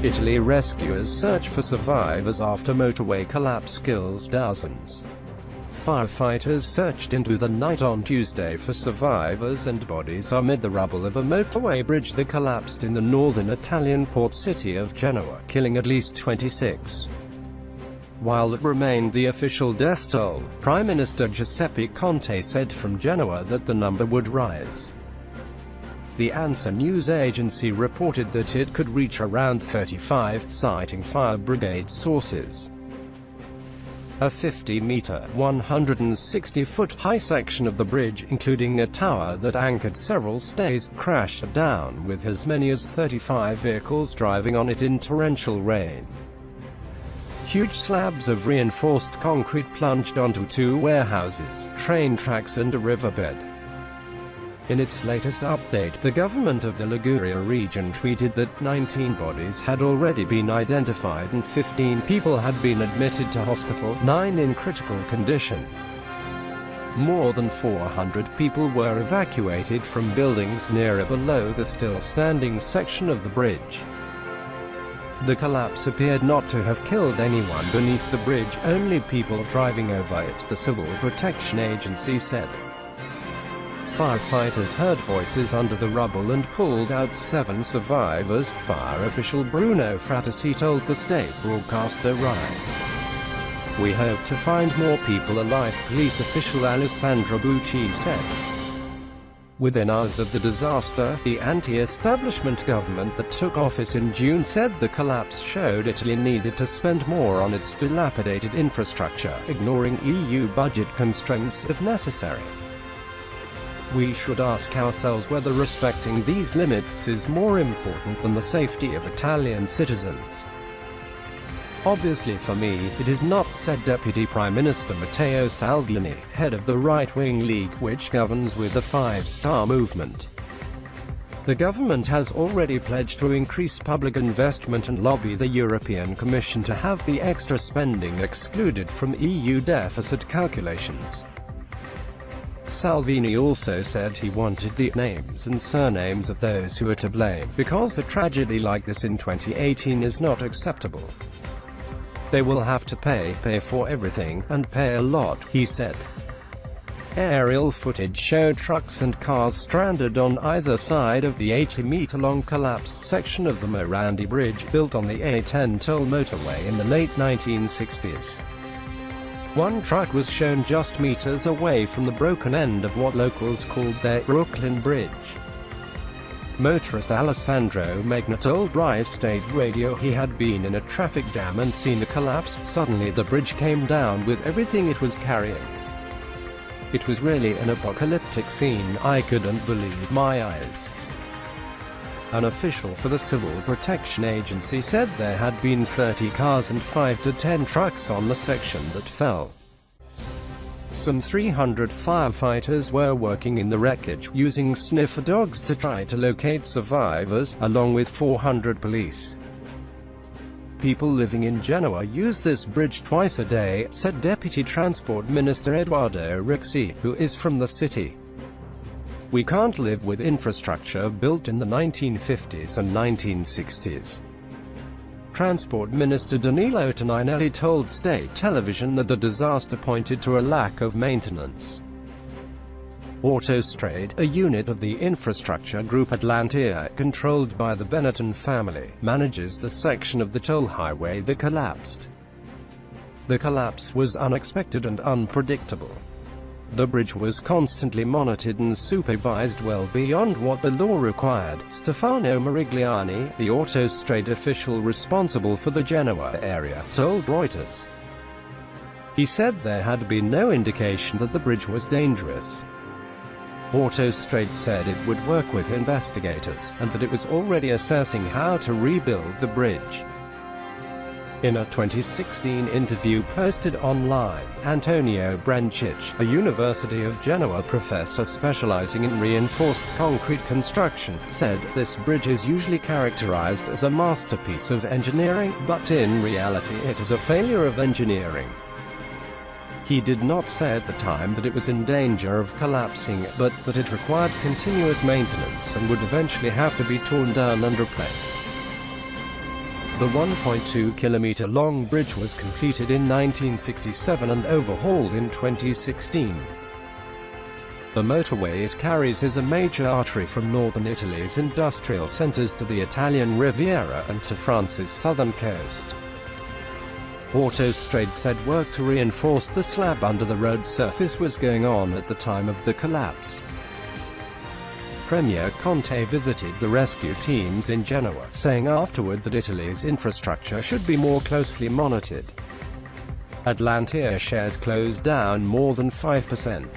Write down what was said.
Italy rescuers search for survivors after motorway collapse kills dozens. Firefighters searched into the night on Tuesday for survivors and bodies amid the rubble of a motorway bridge that collapsed in the northern Italian port city of Genoa, killing at least 26. While it remained the official death toll, Prime Minister Giuseppe Conte said from Genoa that the number would rise. The ANSA news agency reported that it could reach around 35, citing fire brigade sources. A 50-meter, 160-foot high section of the bridge, including a tower that anchored several stays, crashed down with as many as 35 vehicles driving on it in torrential rain. Huge slabs of reinforced concrete plunged onto two warehouses, train tracks and a riverbed. In its latest update, the government of the Liguria region tweeted that 19 bodies had already been identified and 15 people had been admitted to hospital, 9 in critical condition. More than 400 people were evacuated from buildings near or below the still-standing section of the bridge. The collapse appeared not to have killed anyone beneath the bridge, only people driving over it, the Civil Protection Agency said. Firefighters heard voices under the rubble and pulled out 7 survivors, fire official Bruno Frattesi told the state broadcaster RAI. "We hope to find more people alive," police official Alessandro Bucci said. Within hours of the disaster, the anti-establishment government that took office in June said the collapse showed Italy needed to spend more on its dilapidated infrastructure, ignoring EU budget constraints if necessary. "We should ask ourselves whether respecting these limits is more important than the safety of Italian citizens. Obviously for me, it is not," said Deputy Prime Minister Matteo Salvini, head of the right-wing league which governs with the Five Star Movement. The government has already pledged to increase public investment and lobby the European Commission to have the extra spending excluded from EU deficit calculations. Salvini also said he wanted the names and surnames of those who are to blame, because a tragedy like this in 2018 is not acceptable. "They will have to pay for everything, and pay a lot," he said. Aerial footage showed trucks and cars stranded on either side of the 80-meter-long collapsed section of the Morandi bridge, built on the A10 toll motorway in the late 1960s. One truck was shown just meters away from the broken end of what locals called their Brooklyn Bridge. Motorist Alessandro Magna told RAI State Radio he had been in a traffic jam and seen the collapse. "Suddenly the bridge came down with everything it was carrying. It was really an apocalyptic scene. I couldn't believe my eyes." An official for the Civil Protection Agency said there had been 30 cars and 5 to 10 trucks on the section that fell. Some 300 firefighters were working in the wreckage, using sniffer dogs to try to locate survivors, along with 400 police. "People living in Genoa use this bridge twice a day," said Deputy Transport Minister Edoardo Rixi, who is from the city. "We can't live with infrastructure built in the 1950s and 1960s. Transport Minister Danilo Toninelli told state television that the disaster pointed to a lack of maintenance. Autostrade, a unit of the infrastructure group Atlantia, controlled by the Benetton family, manages the section of the toll highway that collapsed. The collapse was unexpected and unpredictable. The bridge was constantly monitored and supervised well beyond what the law required," Stefano Marigliani, the Autostrade official responsible for the Genoa area, told Reuters. He said there had been no indication that the bridge was dangerous. Autostrade said it would work with investigators, and that it was already assessing how to rebuild the bridge. In a 2016 interview posted online, Antonio Brancic, a University of Genoa professor specializing in reinforced concrete construction, said, "This bridge is usually characterized as a masterpiece of engineering, but in reality it is a failure of engineering." He did not say at the time that it was in danger of collapsing, but that it required continuous maintenance and would eventually have to be torn down and replaced. The 1.2-kilometer-long bridge was completed in 1967 and overhauled in 2016. The motorway it carries is a major artery from northern Italy's industrial centers to the Italian Riviera and to France's southern coast. Autostrade said work to reinforce the slab under the road surface was going on at the time of the collapse. Premier Conte visited the rescue teams in Genoa, saying afterward that Italy's infrastructure should be more closely monitored. Atlantia shares closed down more than 5%.